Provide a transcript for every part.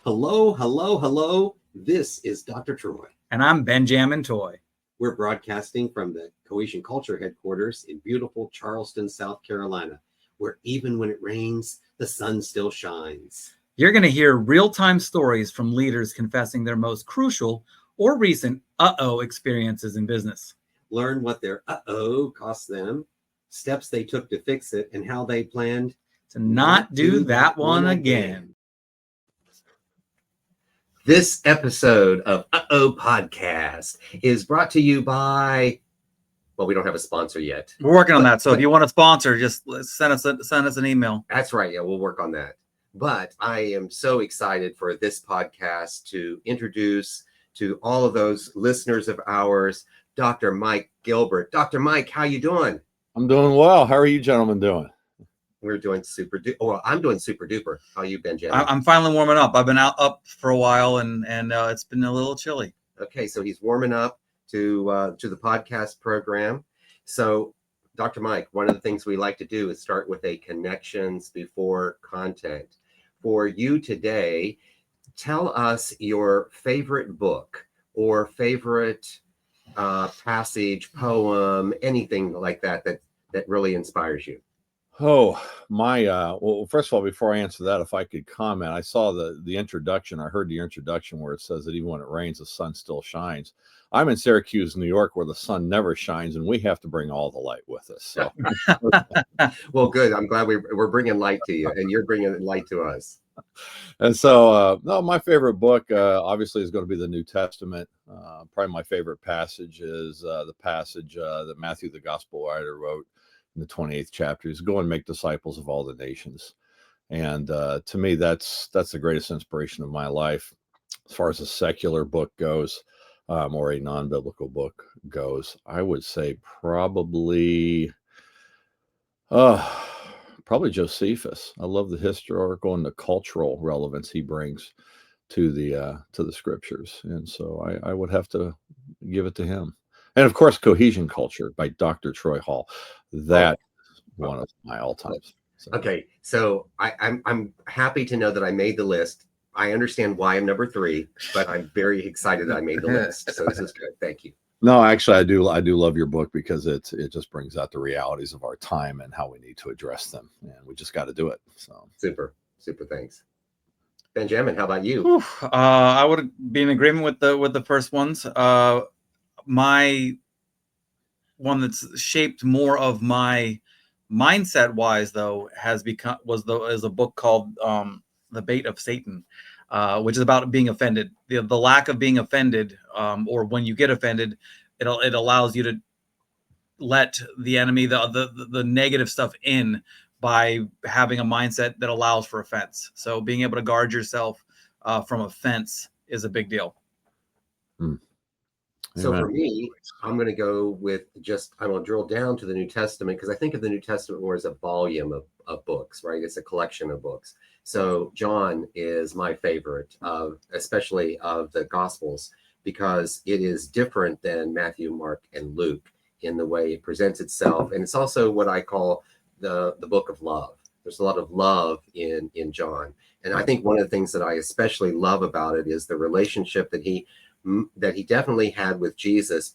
Hello, hello, hello. This is Dr. Troy. And I'm Ben-Jamin Toy. We're broadcasting from the Cohesion Culture headquarters in beautiful Charleston, South Carolina, where even when it rains, the sun still shines. You're going to hear real-time stories from leaders confessing their most crucial or recent experiences in business. Learn what their cost them, steps they took to fix it, and how they planned to not do that one again. This episode of Podcast is brought to you by, well, we don't have a sponsor yet. We're working on that. So if you want to sponsor, just send us an email. That's right. Yeah, we'll work on that. But I am so excited for this podcast to introduce to all of those listeners of ours, Dr. Mike Gilbert. Dr. Mike, how you doing? I'm doing well. How are you gentlemen doing? We're doing super duper. Well, I'm doing super duper. How are you, Ben-Jamin? I'm finally warming up. I've been up for a while, and it's been a little chilly. Okay, so he's warming up to the podcast program. So, Dr. Mike, one of the things we like to do is start with a connections before content. For you today, tell us your favorite book or favorite passage, poem, anything like that really inspires you. Oh, well, first of all, before I answer that, if I could comment, I saw the introduction. I heard the introduction where it says that even when it rains, the sun still shines. I'm in Syracuse, New York, where the sun never shines, and we have to bring all the light with us. So, well, good. I'm glad we're bringing light to you, and you're bringing light to us. And so, no, my favorite book, obviously, is going to be the New Testament. Probably my favorite passage is the passage that Matthew, the gospel writer, wrote in the 28th chapter, is go and make disciples of all the nations. And to me, that's the greatest inspiration of my life. As far as a secular book goes, or a non-biblical book goes, I would say probably Josephus. I love the historical and the cultural relevance he brings to the scriptures. And so I would have to give it to him. And of course, Cohesion Culture by Dr. Troy Hall. That's one of my all-times. So. Okay, so I'm happy to know that I made the list. I understand why I'm number 3, but I'm very excited that I made the list. So this is good. Thank you. No, actually, I do love your book because it just brings out the realities of our time and how we need to address them, and we just got to do it. So super thanks. Ben-Jamin, how about you? I would be in agreement with the first ones. My one that's shaped more of my mindset wise though is a book called The Bait of Satan, which is about being offended, the lack of being offended, or when you get offended, it allows you to let the enemy, the negative stuff in by having a mindset that allows for offense. So being able to guard yourself from offense is a big deal. So for me, I'm going to go with I'm going to drill down to the New Testament because I think of the New Testament more as a volume of books, right? It's a collection of books. So John is my favorite, especially of the Gospels, because it is different than Matthew, Mark, and Luke in the way it presents itself. And it's also what I call the book of love. There's a lot of love in John. And I think one of the things that I especially love about it is the relationship that he definitely had with Jesus,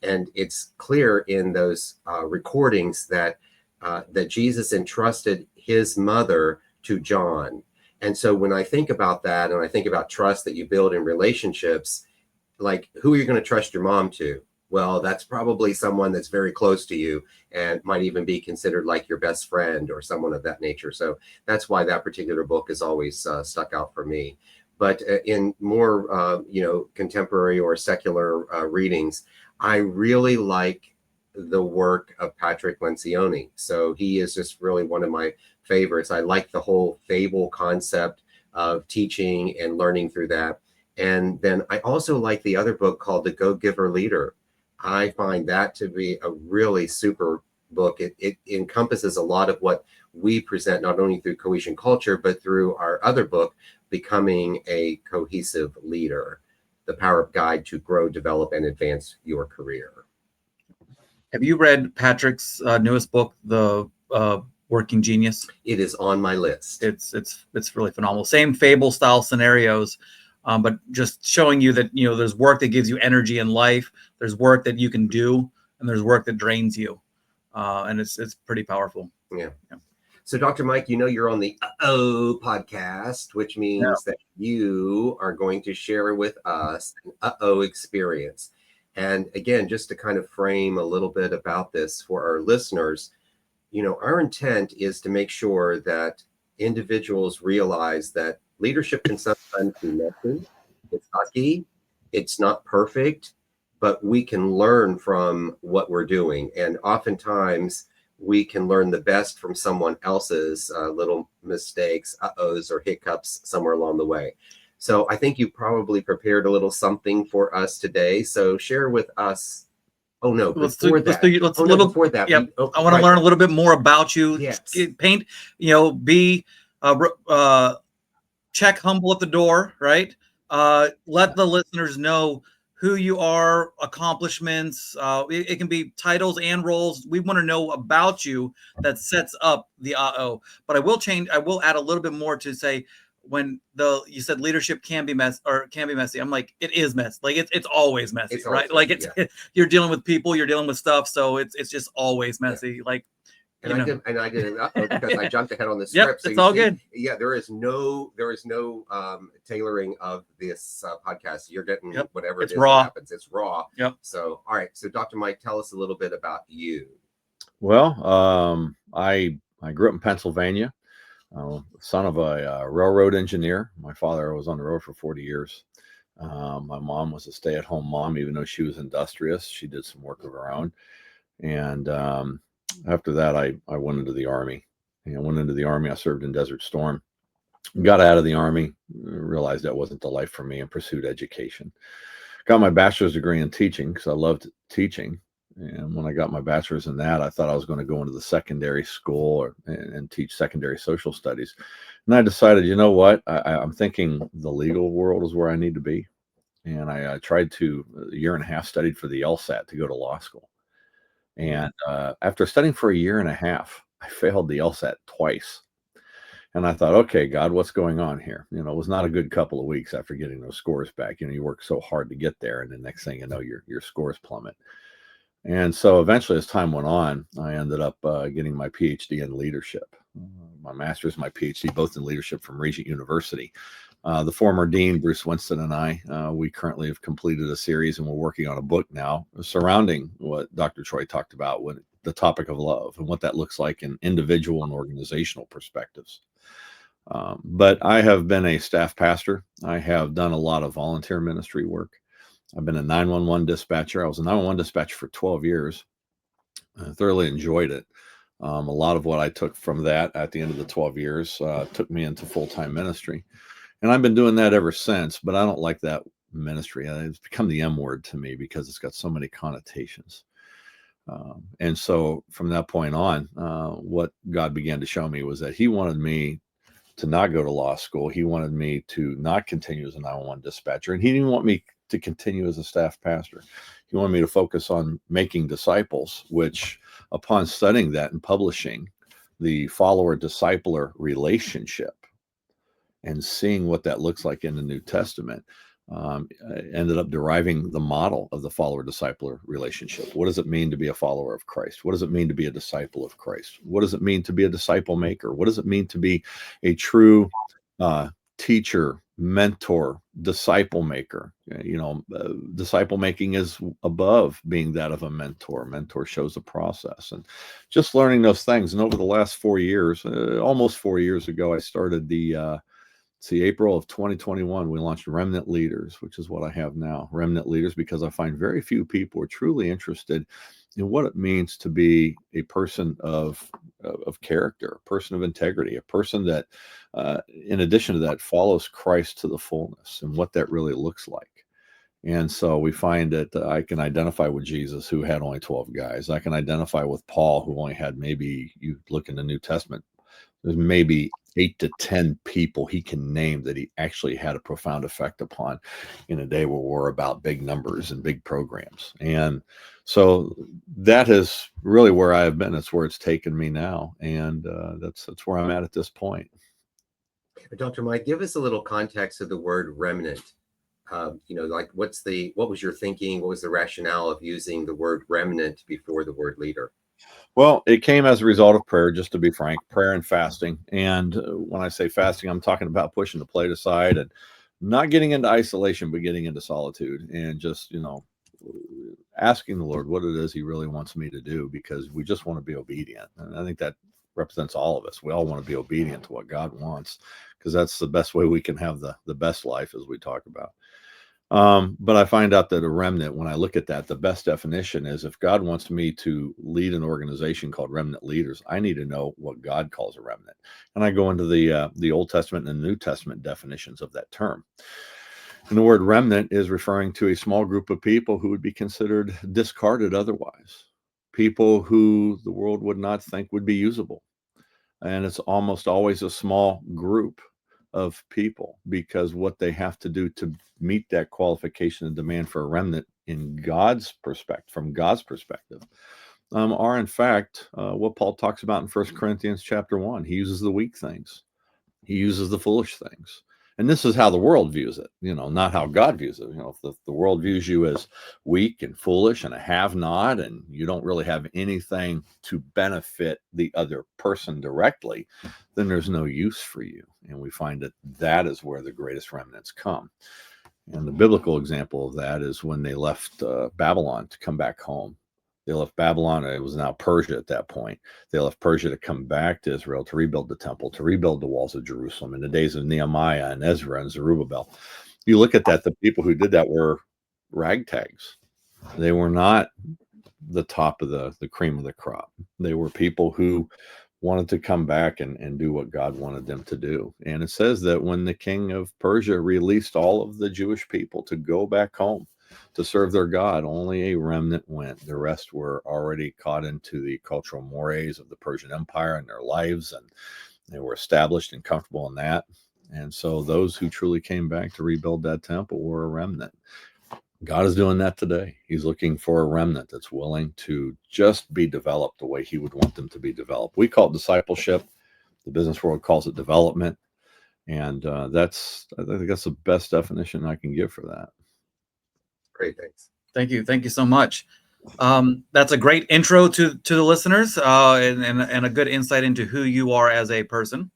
and it's clear in those recordings that Jesus entrusted his mother to John. And so when I think about that, and I think about trust that you build in relationships, like who are you going to trust your mom to? Well, that's probably someone that's very close to you and might even be considered like your best friend or someone of that nature. So that's why that particular book has always stuck out for me. But in more, contemporary or secular readings, I really like the work of Patrick Lencioni. So he is just really one of my favorites. I like the whole fable concept of teaching and learning through that. And then I also like the other book called The Go-Giver Leader. I find that to be a really super book. It encompasses a lot of what we present, not only through Cohesion Culture, but through our other book, Becoming a Cohesive Leader, The Power of Guide to Grow, Develop, and Advance Your Career. Have you read Patrick's newest book, The Working Genius? It is on my list. It's really phenomenal. Same fable style scenarios, but just showing you that, you know, there's work that gives you energy in life. There's work that you can do, and there's work that drains you, and it's pretty powerful. Yeah. So, Dr. Mike, you know, you're on the Uh-Oh podcast, which means that you are going to share with us an Uh-Oh experience. And again, just to kind of frame a little bit about this for our listeners, you know, our intent is to make sure that individuals realize that leadership can sometimes be messy, it's sucky, it's not perfect, but we can learn from what we're doing. And oftentimes, we can learn the best from someone else's little mistakes, uh-ohs, or hiccups somewhere along the way. So I think you probably prepared a little something for us today. So share with us. Oh no! Before that, Yep. I want to learn a little bit more about you. Yes. Paint. You know, be check humble at the door. Right. Let the listeners know who you are, accomplishments. It can be titles and roles. We want to know about you that sets up the Uh-Oh. But I will add a little bit more to say, when you said leadership can be messy. I'm like, it is messy. Like it's always messy, right? Like you're dealing with people, you're dealing with stuff. So it's just always messy. Yeah. Like, and I did an Uh-oh because I jumped ahead on the script. Yep, so it's all good. Yeah, there is no tailoring of this podcast. You're getting whatever it is raw. That happens. It's raw. Yep. So, all right. So, Dr. Mike, tell us a little bit about you. Well, I grew up in Pennsylvania, son of a railroad engineer. My father was on the road for 40 years. My mom was a stay-at-home mom, even though she was industrious. She did some work of her own. And after that, I went into the Army. I served in Desert Storm. Got out of the Army, realized that wasn't the life for me, and pursued education. Got my bachelor's degree in teaching because I loved teaching. And when I got my bachelor's in that, I thought I was going to go into the secondary school and teach secondary social studies. And I decided, you know what? I'm thinking the legal world is where I need to be. And I tried to, a year and a half, studied for the LSAT to go to law school. And after studying for a year and a half, I failed the LSAT twice. And I thought, okay, God, what's going on here? You know, it was not a good couple of weeks after getting those scores back. You know, you work so hard to get there, and the next thing you know, your scores plummet. And so eventually, as time went on, I ended up getting my PhD in leadership. My master's, my PhD, both in leadership from Regent University. The former dean, Bruce Winston, and I, we currently have completed a series, and we're working on a book now surrounding what Dr. Troy talked about, with the topic of love and what that looks like in individual and organizational perspectives. But I have been a staff pastor. I have done a lot of volunteer ministry work. I've been a 911 dispatcher. I was a 911 dispatcher for 12 years. I thoroughly enjoyed it. A lot of what I took from that at the end of the 12 years took me into full-time ministry. And I've been doing that ever since, but I don't like that ministry. It's become the M word to me because it's got so many connotations. And so from that point on, what God began to show me was that he wanted me to not go to law school. He wanted me to not continue as a 911 dispatcher. And he didn't want me to continue as a staff pastor. He wanted me to focus on making disciples, which upon studying that and publishing the follower-discipler relationship and seeing what that looks like in the New Testament, ended up deriving the model of the follower-discipler relationship. What does it mean to be a follower of Christ? What does it mean to be a disciple of Christ? What does it mean to be a disciple maker? What does it mean to be a true teacher, mentor, disciple maker? Disciple making is above being that of a mentor. Mentor shows a process, and just learning those things. And over the last 4 years, almost 4 years ago, I started April of 2021, we launched Remnant Leaders, which is what I have now. Remnant Leaders, because I find very few people are truly interested in what it means to be a person of character, a person of integrity, a person that, in addition to that, follows Christ to the fullness and what that really looks like. And so we find that I can identify with Jesus, who had only 12 guys. I can identify with Paul, who only had, maybe, you look in the New Testament, there's maybe 8 to 10 people he can name that he actually had a profound effect upon in a day where we're about big numbers and big programs. And so that is really where I have been. It's where it's taken me now. And that's where I'm at this point. Dr. Mike, give us a little context of the word remnant. Like what was your thinking? What was the rationale of using the word remnant before the word leader? Well, it came as a result of prayer, just to be frank, prayer and fasting. And when I say fasting, I'm talking about pushing the plate aside and not getting into isolation, but getting into solitude and just, asking the Lord what it is he really wants me to do, because we just want to be obedient. And I think that represents all of us. We all want to be obedient to what God wants, because that's the best way we can have the best life, as we talk about. But I find out that a remnant, when I look at that, the best definition is, if God wants me to lead an organization called Remnant Leaders, I need to know what God calls a remnant. And I go into the Old Testament and the New Testament definitions of that term. And the word remnant is referring to a small group of people who would be considered discarded otherwise, people who the world would not think would be usable. And it's almost always a small group of people, because what they have to do to meet that qualification and demand for a remnant in God's perspective, from God's perspective, are in fact what Paul talks about in 1 Corinthians chapter 1. He uses the weak things. He uses the foolish things. And this is how the world views it, not how God views it. If the world views you as weak and foolish and a have-not, and you don't really have anything to benefit the other person directly, then there's no use for you. And we find that is where the greatest remnants come. And the biblical example of that is when they left Babylon to come back home. They left Babylon. It was now Persia at that point. They left Persia to come back to Israel to rebuild the temple, to rebuild the walls of Jerusalem in the days of Nehemiah and Ezra and Zerubbabel. You look at that, the people who did that were ragtags. They were not the top of the cream of the crop. They were people who wanted to come back and do what God wanted them to do. And it says that when the king of Persia released all of the Jewish people to go back home to serve their God, only a remnant went. The rest were already caught into the cultural mores of the Persian Empire in their lives, and they were established and comfortable in that. And so those who truly came back to rebuild that temple were a remnant. God is doing that today. He's looking for a remnant that's willing to just be developed the way he would want them to be developed. We call it discipleship. The business world calls it development. And I think that's the best definition I can give for that. Great, thanks. Thank you. Thank you so much. That's a great intro to the listeners, and a good insight into who you are as a person,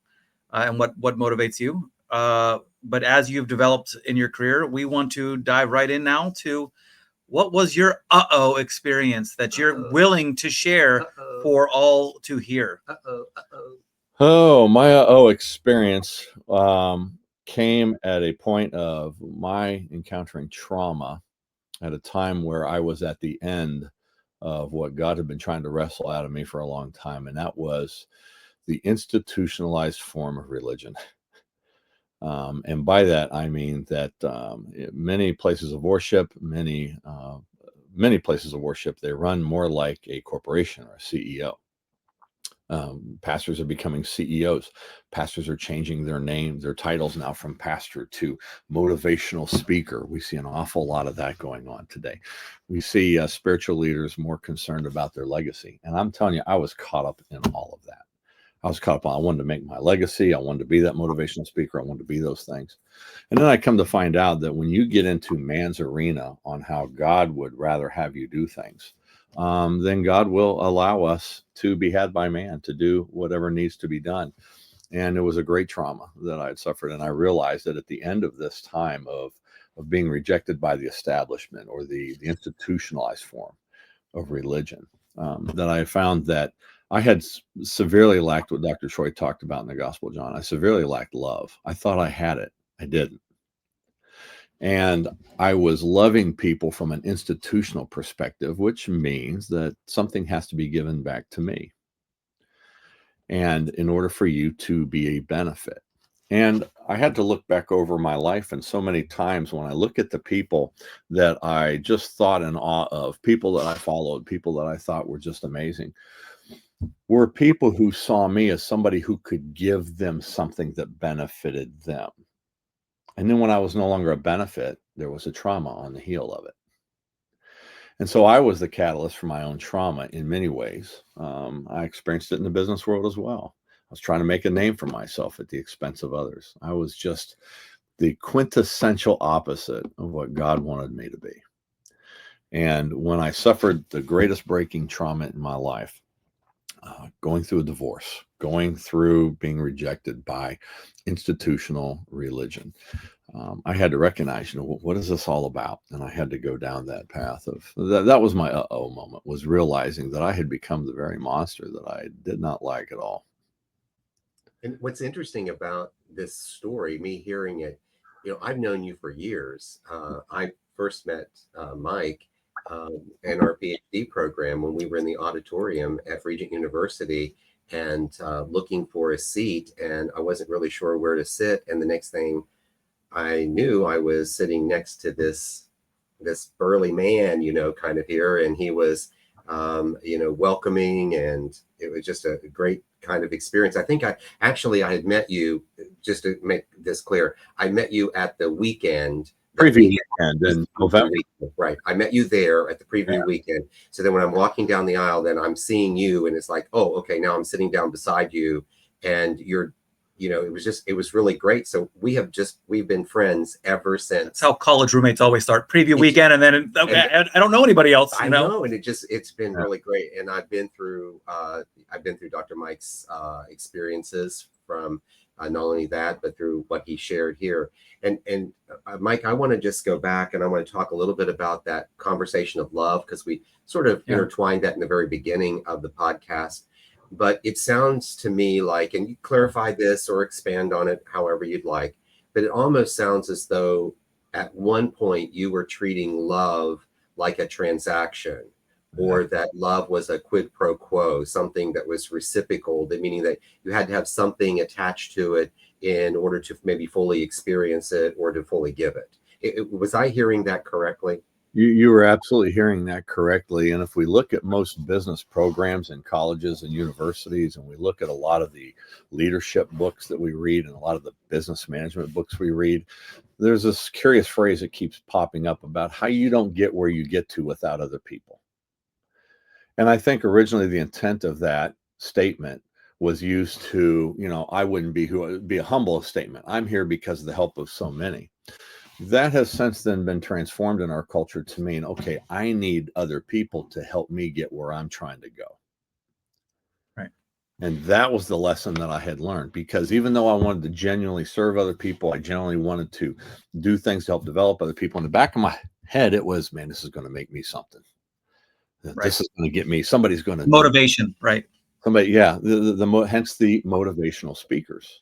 and what motivates you. But as you've developed in your career, we want to dive right in now to what was your experience that you're willing to share for all to hear. Oh, my experience came at a point of my encountering trauma at a time where I was at the end of what God had been trying to wrestle out of me for a long time. And that was the institutionalized form of religion. And by that, I mean that many places of worship, many places of worship, they run more like a corporation or a CEO. Pastors are becoming CEOs. Pastors are changing their names, their titles now from pastor to motivational speaker. We see an awful lot of that going on today. We see spiritual leaders more concerned about their legacy. And I'm telling you, I was caught up in all of that. I was caught up on, I wanted to make my legacy. I wanted to be that motivational speaker. I wanted to be those things. And then I come to find out that when you get into man's arena on how God would rather have you do things, then God will allow us to be had by man, to do whatever needs to be done. And it was a great trauma that I had suffered. And I realized that at the end of this time of being rejected by the establishment or the institutionalized form of religion, that I found that I had severely lacked what Dr. Troy talked about in the Gospel of John. I severely lacked love. I thought I had it. I didn't. And I was loving people from an institutional perspective, which means that something has to be given back to me. And in order for you to be a benefit. And I had to look back over my life, and so many times when I look at the people that I just thought in awe of, people that I followed, people that I thought were just amazing, were people who saw me as somebody who could give them something that benefited them. And then when I was no longer a benefit, there was a trauma on the heel of it. And so I was the catalyst for my own trauma in many ways. I experienced it in the business world as well. I was trying to make a name for myself at the expense of others. I was just the quintessential opposite of what God wanted me to be. And when I suffered the greatest breaking trauma in my life, going through a divorce, going through being rejected by institutional religion, I had to recognize, what is this all about? And I had to go down that path of that was my uh-oh moment, was realizing that I had become the very monster that I did not like at all. And what's interesting about this story, me hearing it, I've known you for years. I first met Mike in our PhD program when we were in the auditorium at Regent University and looking for a seat, and I wasn't really sure where to sit. And the next thing I knew, I was sitting next to this burly man, kind of here, and he was, welcoming, and it was just a great kind of experience. I think I had met you, just to make this clear, I met you at the weekend. Preview weekend in November. Right. I met you there at the preview weekend. So then when I'm walking down the aisle, then I'm seeing you, and it's like, oh, okay, now I'm sitting down beside you, and you're, it was really great. So we've been friends ever since. That's how college roommates always start. Preview weekend, and then I don't know anybody else. I know, and it's been really great. And I've been through Dr. Mike's experiences from not only that, but through what he shared here. And Mike, I want to just go back, and I want to talk a little bit about that conversation of love, because we sort of intertwined that in the very beginning of the podcast. But it sounds to me like, and you clarify this or expand on it however you'd like, but it almost sounds as though at one point you were treating love like a transaction, or that love was a quid pro quo, something that was reciprocal, meaning that you had to have something attached to it in order to maybe fully experience it or to fully give it. Was I hearing that correctly? You were absolutely hearing that correctly. And if we look at most business programs in colleges and universities, and we look at a lot of the leadership books that we read and a lot of the business management books we read, there's this curious phrase that keeps popping up about how you don't get where you get to without other people. And I think originally the intent of that statement was used to, I wouldn't be who, it would be a humble statement. I'm here because of the help of so many. That has since then been transformed in our culture to mean, okay, I need other people to help me get where I'm trying to go. Right. And that was the lesson that I had learned, because even though I wanted to genuinely serve other people, I genuinely wanted to do things to help develop other people. In the back of my head, it was, man, this is going to make me something. Right. This is going to get me, somebody's going to motivation, right? Somebody, hence the motivational speakers.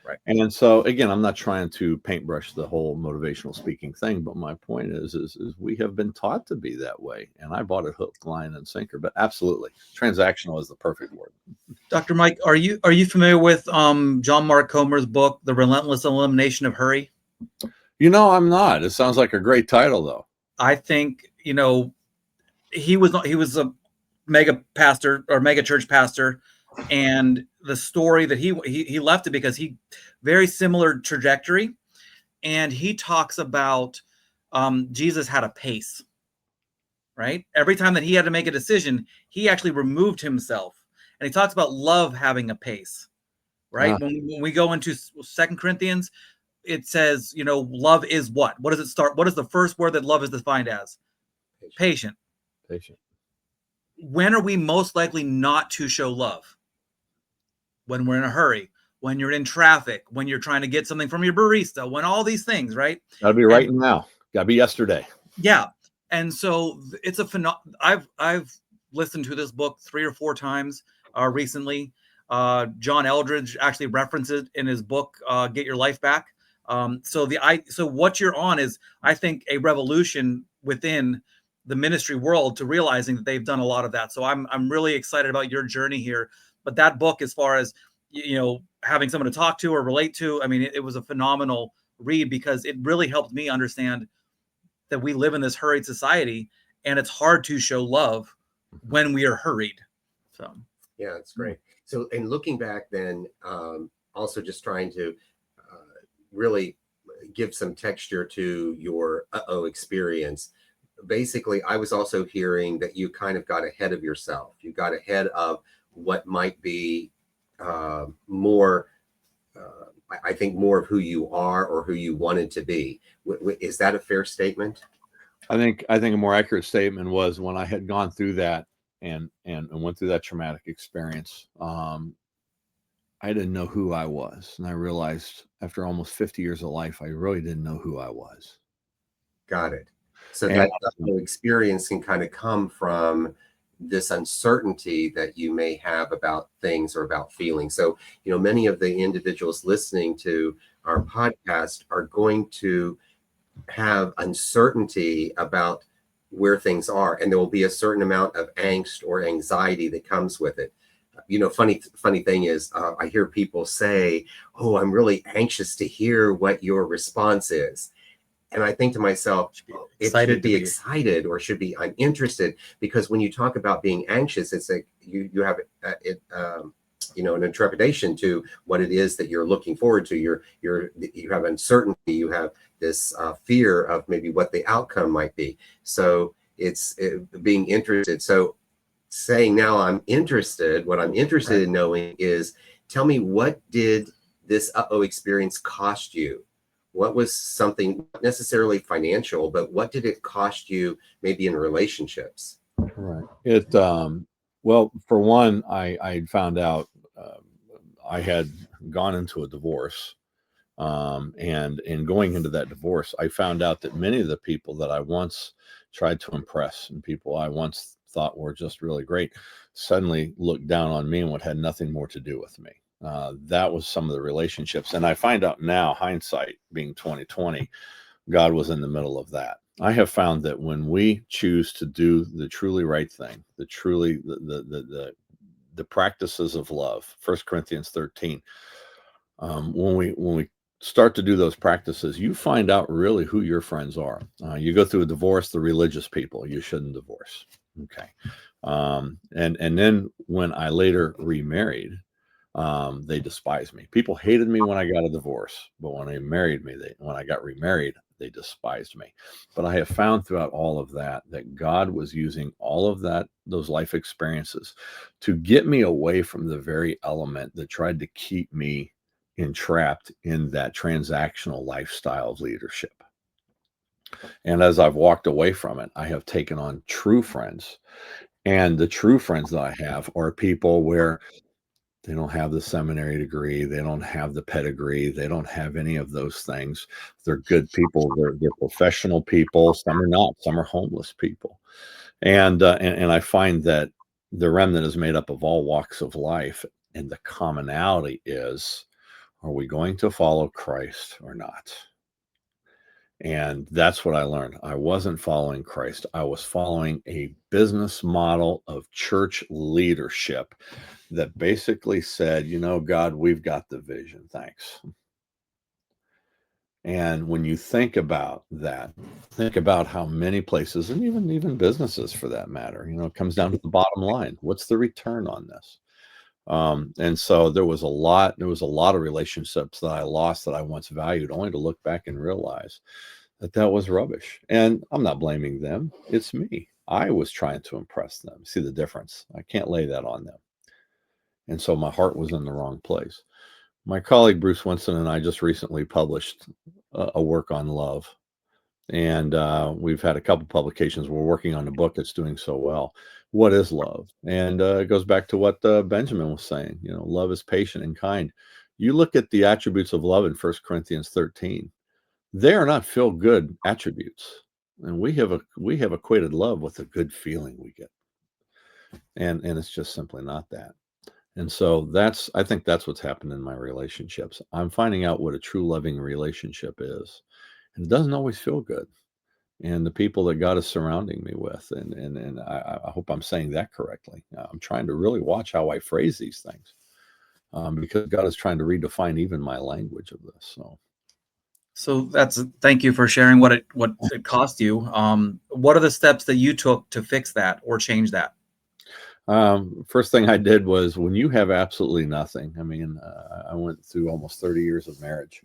Right. And so again, I'm not trying to paintbrush the whole motivational speaking thing, but my point is we have been taught to be that way. And I bought it hook, line, and sinker. But absolutely, transactional is the perfect word. Dr. Mike, are you familiar with John Mark Comer's book, The Relentless Elimination of Hurry? I'm not. It sounds like a great title, though. I think he was a mega pastor or mega church pastor. And the story that he left it because he very similar trajectory. And he talks about Jesus had a pace, right? Every time that he had to make a decision, he actually removed himself. And he talks about love having a pace, right? When we go into 2 Corinthians, it says, love is what? What does it start? What is the first word that love is defined as? Patient. Patient. When are we most likely not to show love? When we're in a hurry, when you're in traffic, when you're trying to get something from your barista, when all these things, right? Gotta be right now. Gotta be yesterday. Yeah. And so it's I've listened to this book 3 or 4 times recently. John Eldridge actually references it in his book, Get Your Life Back. So what you're on is, I think, a revolution within the ministry world to realizing that they've done a lot of that. So I'm really excited about your journey here. But that book, as far as, having someone to talk to or relate to, I mean, it was a phenomenal read, because it really helped me understand that we live in this hurried society, and it's hard to show love when we are hurried. So Yeah, it's great. So, and looking back then, also just trying to really give some texture to your experience. Basically, I was also hearing that you kind of got ahead of yourself. You got ahead of what might be more, I think, more of who you are or who you wanted to be. Is that a fair statement? I think a more accurate statement was when I had gone through that and went through that traumatic experience. I didn't know who I was, and I realized after almost 50 years of life, I really didn't know who I was. Got it. So And that whole experience can kind of come from this uncertainty that you may have about things or about feelings. So, many of the individuals listening to our podcast are going to have uncertainty about where things are, and there will be a certain amount of angst or anxiety that comes with it. Funny thing is, I hear people say, "Oh, I'm really anxious to hear what your response is." And I think to myself, it should be excited or should be, I'm interested, because when you talk about being anxious, it's like you have an intrepidation to what it is that you're looking forward to. You have uncertainty, you have this fear of maybe what the outcome might be. So it's being interested. So saying now I'm interested, what I'm interested in knowing is, tell me, what did this experience cost you? What was something, not necessarily financial, but what did it cost you maybe in relationships? right, well, for one, I found out I had gone into a divorce, and in going into that divorce, I found out that many of the people that I once tried to impress and people I once thought were just really great suddenly looked down on me and what had nothing more to do with me. That was some of the relationships. And I find out now, hindsight being 2020, God was in the middle of that. I have found that when we choose to do the truly right thing, the practices of love, 1 Corinthians 13, when we start to do those practices, you find out really who your friends are. You go through a divorce, the religious people you shouldn't divorce. Okay. And then when I later remarried, they despised me. People hated me when I got a divorce, but when when I got remarried, they despised me. But I have found throughout all of that God was using all of those life experiences to get me away from the very element that tried to keep me entrapped in that transactional lifestyle of leadership. And as I've walked away from it, I have taken on true friends. And the true friends that I have are people where they don't have the seminary degree, they don't have the pedigree, they don't have any of those things. They're good people, they're professional people. Some are not, some are homeless people. And I find that the remnant is made up of all walks of life. And the commonality is, are we going to follow Christ or not? And that's what I learned. I wasn't following Christ. I was following a business model of church leadership that basically said, God, we've got the vision. Thanks. And when you think about that, think about how many places, and even businesses for that matter, it comes down to the bottom line. What's the return on this? And so there was a lot of relationships that I lost that I once valued, only to look back and realize that was rubbish. And I'm not blaming them. It's me. I was trying to impress them. See the difference? I can't lay that on them. And so my heart was in the wrong place. My colleague Bruce Winston and I just recently published a work on love. And we've had a couple publications. We're working on a book that's doing so well. What is love? And it goes back to what Ben-Jamin was saying. Love is patient and kind. You look at the attributes of love in 1 Corinthians 13. They are not feel-good attributes. And we have equated love with a good feeling we get. And it's just simply not that. And so I think that's what's happened in my relationships. I'm finding out what a true loving relationship is. And it doesn't always feel good. And the people that God is surrounding me with, and I hope I'm saying that correctly. I'm trying to really watch how I phrase these things, because God is trying to redefine even my language of this. So thank you for sharing what it cost you. What are the steps that you took to fix that or change that? First thing I did was, when you have absolutely nothing. I mean, I went through almost 30 years of marriage,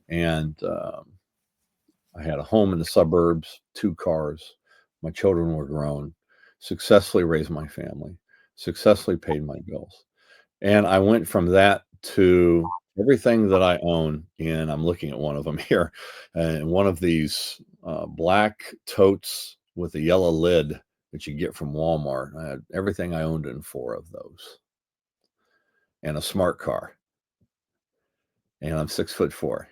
and I had a home in the suburbs, 2 cars. My children were grown, successfully raised my family, successfully paid my bills. And I went from that to everything that I own. And I'm looking at one of them here, and one of these black totes with a yellow lid that you get from Walmart. I had everything I owned in 4 of those, and a smart car. And I'm 6'4".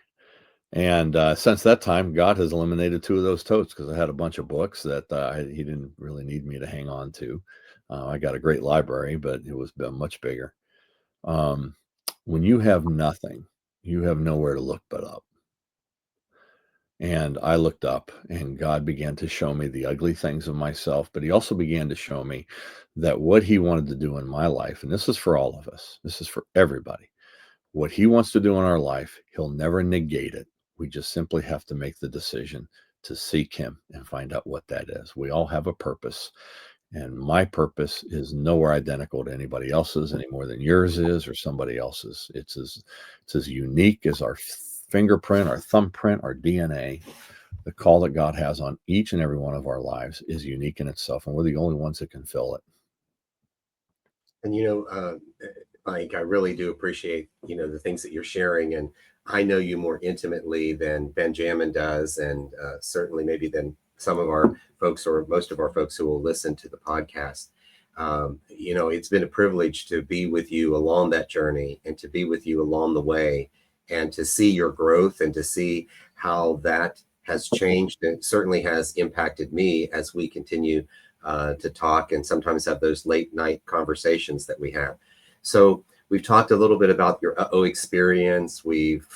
And since that time, God has eliminated 2 of those totes, because I had a bunch of books that he didn't really need me to hang on to. I got a great library, but it was much bigger. When you have nothing, you have nowhere to look but up. And I looked up, and God began to show me the ugly things of myself, but he also began to show me that what he wanted to do in my life, and this is for all of us, this is for everybody, what he wants to do in our life, he'll never negate it. We just simply have to make the decision to seek him and find out what that is. We all have a purpose. And my purpose is nowhere identical to anybody else's, any more than yours is or somebody else's. It's as unique as our fingerprint, our thumbprint, our DNA. The call that God has on each and every one of our lives is unique in itself, and we're the only ones that can fill it. And Mike, I really do appreciate the things that you're sharing, and I know you more intimately than Ben-Jamin does, and certainly maybe than some of our folks, or most of our folks who will listen to the podcast. It's been a privilege to be with you along that journey, and to be with you along the way, and to see your growth, and to see how that has changed. And it certainly has impacted me as we continue to talk, and sometimes have those late night conversations that we have. So we've talked a little bit about your experience. We've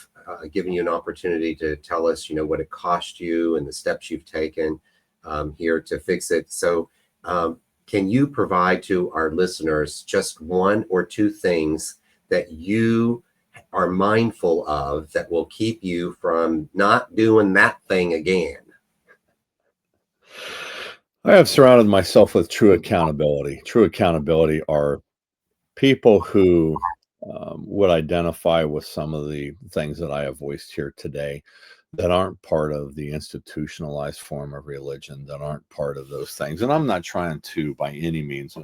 given you an opportunity to tell us, what it cost you and the steps you've taken here to fix it. So can you provide to our listeners just 1 or 2 things that you are mindful of that will keep you from not doing that thing again? I have surrounded myself with true accountability. True accountability are people who would identify with some of the things that I have voiced here today, that aren't part of the institutionalized form of religion, that aren't part of those things. And I'm not trying to, by any means,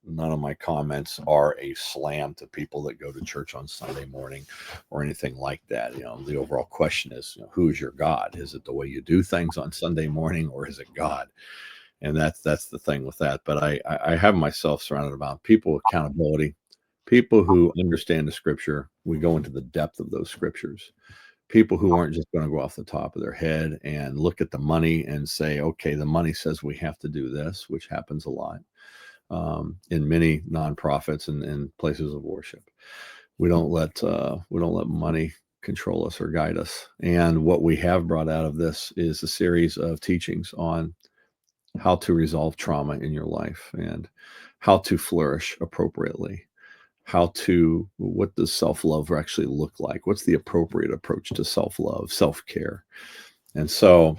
none of my comments are a slam to people that go to church on Sunday morning or anything like that. The overall question is, who is your God? Is it the way you do things on Sunday morning, or is it God? And that's the thing with that. But I have myself surrounded about people with accountability, people who understand the scripture. We go into the depth of those scriptures. People who aren't just going to go off the top of their head and look at the money and say, okay, the money says we have to do this, which happens a lot in many nonprofits and places of worship. We don't let money control us or guide us. And what we have brought out of this is a series of teachings on how to resolve trauma in your life, and how to flourish appropriately. What does self-love actually look like? What's the appropriate approach to self-love, self-care? And so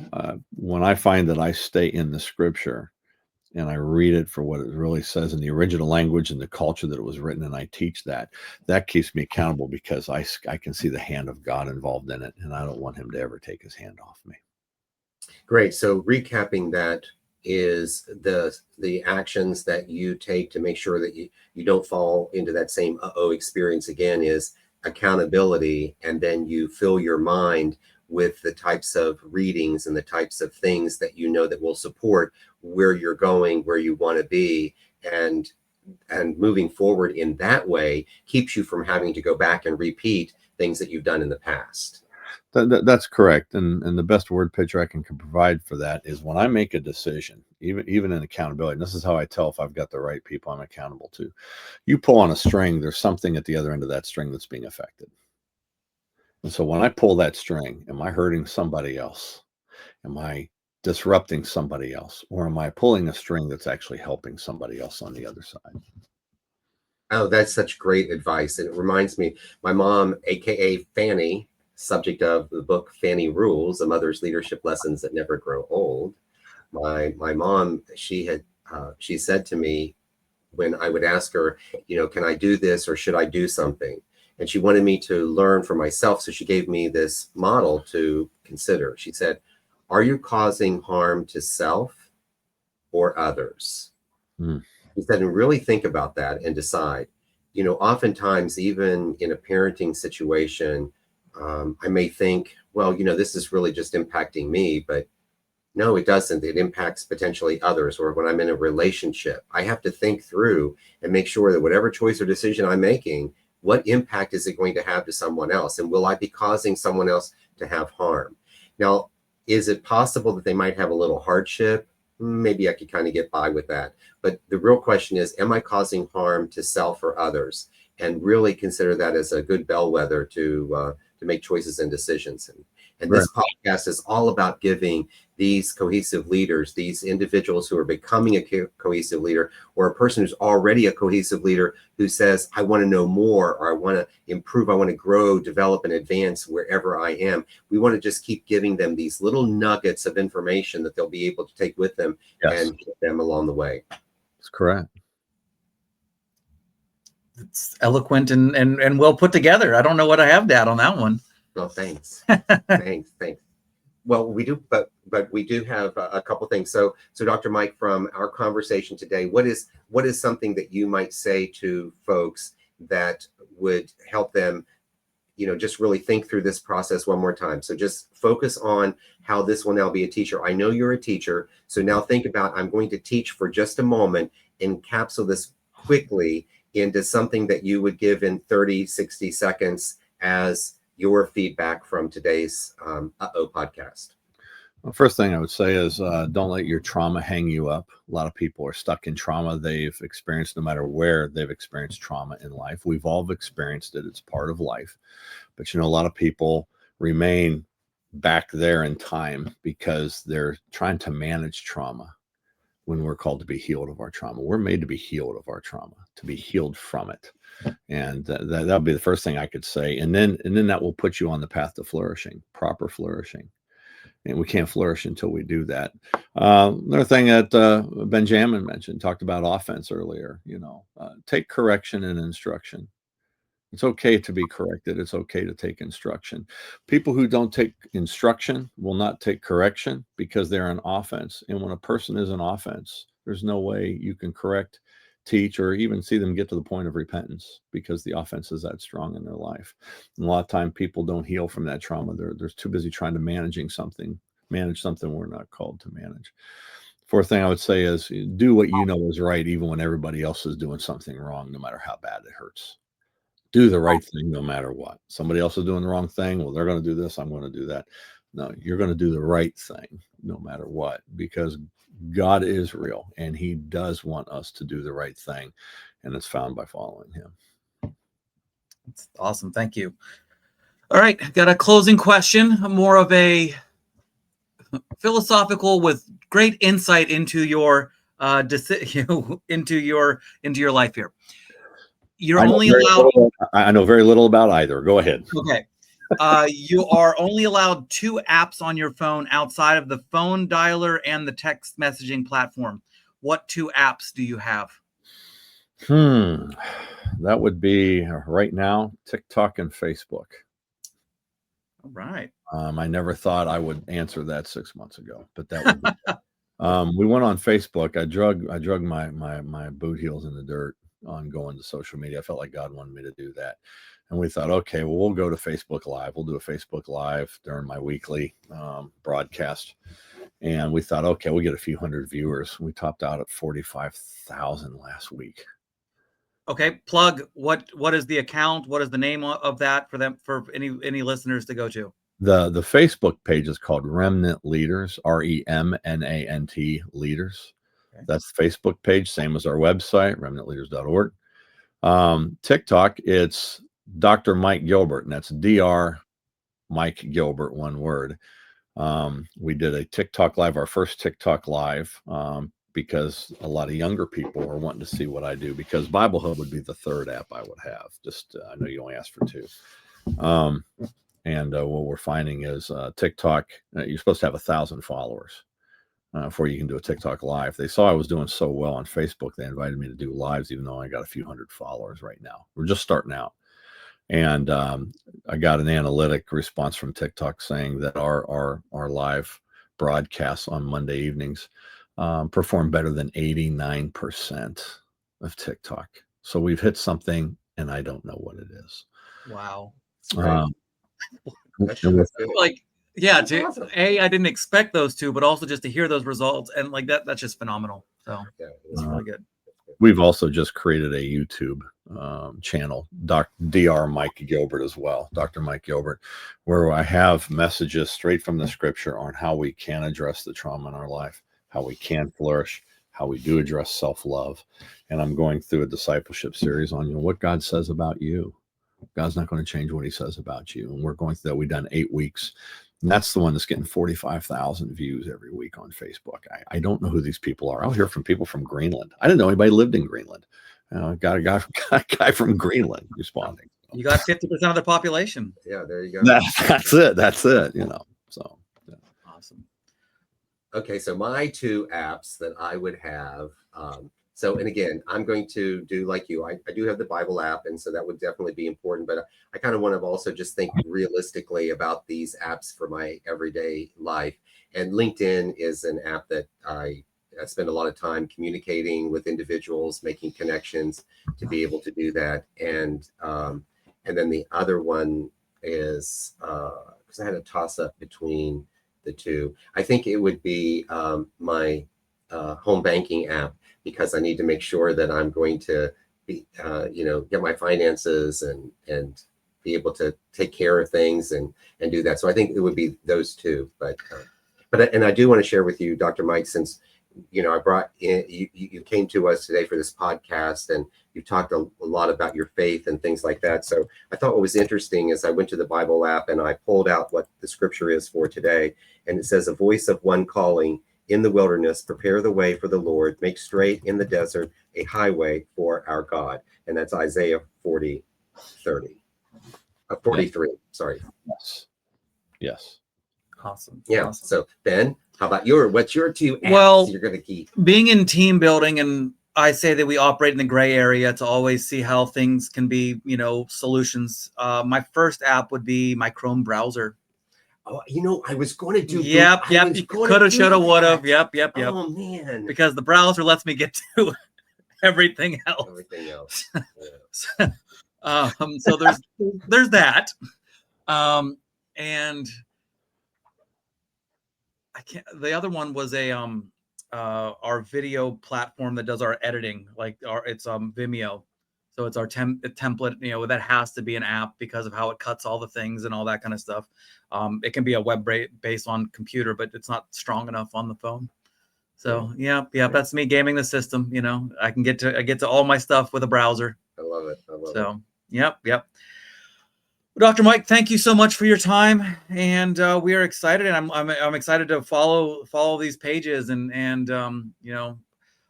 when I find that I stay in the scripture and I read it for what it really says in the original language and the culture that it was written, and I teach that keeps me accountable, because I can see the hand of God involved in it, and I don't want him to ever take his hand off me. Great. So recapping that is the actions that you take to make sure that you don't fall into that same experience again is accountability, and then you fill your mind with the types of readings and the types of things that that will support where you're going, where you want to be, and moving forward in that way keeps you from having to go back and repeat things that you've done in the past. That's correct. And the best word picture I can provide for that is, when I make a decision, even in accountability, and this is how I tell if I've got the right people I'm accountable to. You pull on a string, there's something at the other end of that string that's being affected. And so when I pull that string, am I hurting somebody else? Am I disrupting somebody else? Or am I pulling a string that's actually helping somebody else on the other side? Oh, that's such great advice. And it reminds me, my mom, AKA Fanny, subject of the book Fanny Rules, A Mother's Leadership Lessons That Never Grow Old. My mom, she said to me, when I would ask her, can I do this or should I do something? And she wanted me to learn for myself. So she gave me this model to consider. She said, are you causing harm to self or others? She said, and really think about that and decide. Oftentimes, even in a parenting situation, I may think, well, this is really just impacting me, but no, it doesn't. It impacts potentially others. Or when I'm in a relationship, I have to think through and make sure that whatever choice or decision I'm making, what impact is it going to have to someone else? And will I be causing someone else to have harm? Now, is it possible that they might have a little hardship? Maybe I could kind of get by with that. But the real question is, am I causing harm to self or others? And really consider that as a good bellwether to make choices and decisions. And Right. this podcast is all about giving these cohesive leaders, these individuals who are becoming a cohesive leader, or a person who's already a cohesive leader who says, I want to know more, or I want to improve, I want to grow, develop, and advance wherever I am. We want to just keep giving them these little nuggets of information that they'll be able to take with them and get them along the way. That's correct. It's eloquent and well put together. I don't know what I have to add on that one. Well, thanks. Thanks. Well, we do, but we do have a couple things. So Dr. Mike, from our conversation today, what is something that you might say to folks that would help them, just really think through this process one more time? So just focus on how this will now be a teacher. I know you're a teacher, so now think about, I'm going to teach for just a moment, encapsulate this quickly into something that you would give in 30, 60 seconds as your feedback from today's podcast. Well, first thing I would say is don't let your trauma hang you up. A lot of people are stuck in trauma they've experienced, no matter where they've experienced trauma in life. We've all experienced it. It's part of life. But, a lot of people remain back there in time because they're trying to manage trauma when we're called to be healed of our trauma. We're made to be healed of our trauma, to be healed from it. And that would be the first thing I could say. And then that will put you on the path to flourishing, proper flourishing. And we can't flourish until we do that. Another thing that Ben-Jamin mentioned, talked about offense earlier, take correction and instruction. It's okay to be corrected. It's okay to take instruction. People who don't take instruction will not take correction because they're on offense. And when a person is on offense, there's no way you can correct, teach, or even see them get to the point of repentance because the offense is that strong in their life. And a lot of time people don't heal from that trauma. They're too busy trying to manage something we're not called to manage. Fourth thing I would say is do what you know is right, even when everybody else is doing something wrong, no matter how bad it hurts. Do the right thing no matter what. Somebody else is doing the wrong thing. Well, they're going to do this. I'm going to do that. No, you're going to do the right thing no matter what, because God is real and he does want us to do the right thing. And it's found by following him. That's awesome. Thank you. All right. Got a closing question, more of a philosophical with great insight into your into your life here. You're only allowed. I know very little about either. Go ahead. Okay. You are only allowed 2 apps on your phone outside of the phone dialer and the text messaging platform. What 2 apps do you have? That would be right now TikTok and Facebook. All right. I never thought I would answer that 6 months ago, but that would be. We went on Facebook. I drug my boot heels in the dirt on going to social media. I felt like God wanted me to do that. And we thought, okay, well, we'll go to Facebook Live. We'll do a Facebook Live during my weekly broadcast. And we thought, okay, we'll get a few hundred viewers. We topped out at 45,000 last week. Okay, plug. What is the account? What is the name of that for any listeners to go to? The Facebook page is called Remnant Leaders, REMNANT Leaders. Okay. That's the Facebook page, same as our website, remnantleaders.org. TikTok, it's Dr. Mike Gilbert, and that's Dr. Mike Gilbert, one word. We did a TikTok live, our first TikTok live, because a lot of younger people are wanting to see what I do, because Bible Hub would be the 3rd app I would have. Just, I know you only asked for 2. And what we're finding is TikTok, you're supposed to have 1,000 followers. before you can do a TikTok live. They saw I was doing so well on Facebook. They invited me to do lives, even though I got a few hundred followers right now. We're just starting out. And I got an analytic response from TikTok saying that our live broadcasts on Monday evenings perform better than 89% of TikTok. So we've hit something, and I don't know what it is. Wow. Right. That's And good. Like, yeah, That's awesome. I didn't expect those two, but also just to hear those results and like that's just phenomenal. So Yeah, it's really good. we've also just created a YouTube channel, Dr. Mike Gilbert as well, Dr. Mike Gilbert, where I have messages straight from the scripture on how we can address the trauma in our life, how we can flourish, how we do address self-love. And I'm going through a discipleship series on what God says about you. God's not going to change what he says about you. And we're going through that. We've done 8 weeks. And that's the one that's getting 45,000 views every week on Facebook. I don't know who these people are. I'll hear from people from Greenland. I didn't know anybody lived in Greenland. Got a guy from Greenland responding. You got 50% of the population. Yeah, there you go. That's it. So yeah. Awesome. Okay, so my 2 apps that I would have. And again, I'm going to do like you. I do have the Bible app, and so that would definitely be important. But I kind of want to also just think realistically about these apps for my everyday life. And LinkedIn is an app that I spend a lot of time communicating with individuals, making connections to be able to do that. And then the other one is because I had a toss up between the 2. I think it would be my home banking app, because I need to make sure that I'm going to be, get my finances and be able to take care of things and do that. So I think it would be those 2. But I do want to share with you, Dr. Mike, since I brought in you came to us today for this podcast, and you talked a lot about your faith and things like that. So I thought what was interesting is I went to the Bible app and I pulled out what the scripture is for today, and it says, "A voice of one calling in the wilderness, prepare the way for the Lord, make straight in the desert a highway for our God." And that's Isaiah 43. Sorry. Yes. Awesome. Yeah. Awesome. So Ben, how about what's your 2 apps you're going to keep? Being in team building, and I say that we operate in the gray area to always see how things can be, solutions. My first app would be my Chrome browser. Oh, I was going to do. Yep. You coulda, shoulda, woulda. Yep. Oh man. Because the browser lets me get to everything else. Yeah. So there's that. And I can't. The other one was our video platform that does our editing, it's Vimeo. So it's our template, that has to be an app because of how it cuts all the things and all that kind of stuff. It can be a web based on computer, but it's not strong enough on the phone. So yeah, that's me gaming the system. I get to all my stuff with a browser. I love it. So yep. Dr. Mike, thank you so much for your time, and we are excited, and I'm excited to follow these pages, and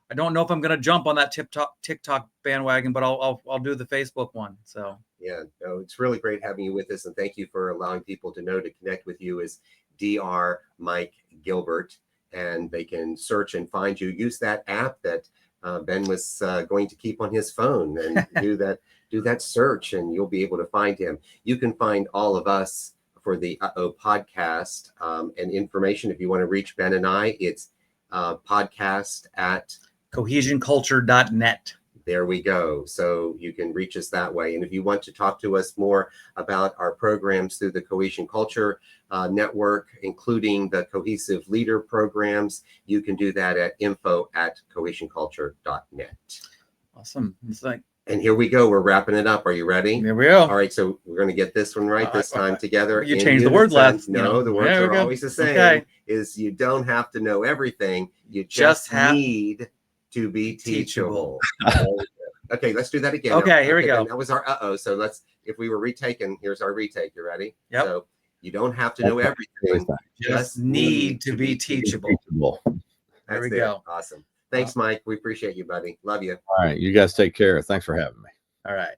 I don't know if I'm going to jump on that TikTok bandwagon, but I'll do the Facebook one. So yeah, no, it's really great having you with us, and thank you for allowing people to know to connect with you as Dr. Mike Gilbert, and they can search and find you. Use that app that Ben was going to keep on his phone, and do that search, and you'll be able to find him. You can find all of us for the podcast and information. If you want to reach Ben and I, it's podcast at cohesionculture.net. There we go. So you can reach us that way. And if you want to talk to us more about our programs through the Cohesion Culture Network, including the Cohesive Leader programs, you can do that at info@cohesionculture.net. Awesome. And here we go. We're wrapping it up. Are you ready? There we go. All right. So we're going to get this one right this time together. You changed the word last. No, the words are always the same. Okay. Is you don't have to know everything. You just need to be teachable. Okay, let's do that again. Okay, here we go. That was our So if we were retaken, here's our retake. You ready? Yep. So you don't have to know everything. Just need to be teachable. There we go. Awesome. Thanks, Mike. We appreciate you, buddy. Love you. All right. You guys take care. Thanks for having me. All right.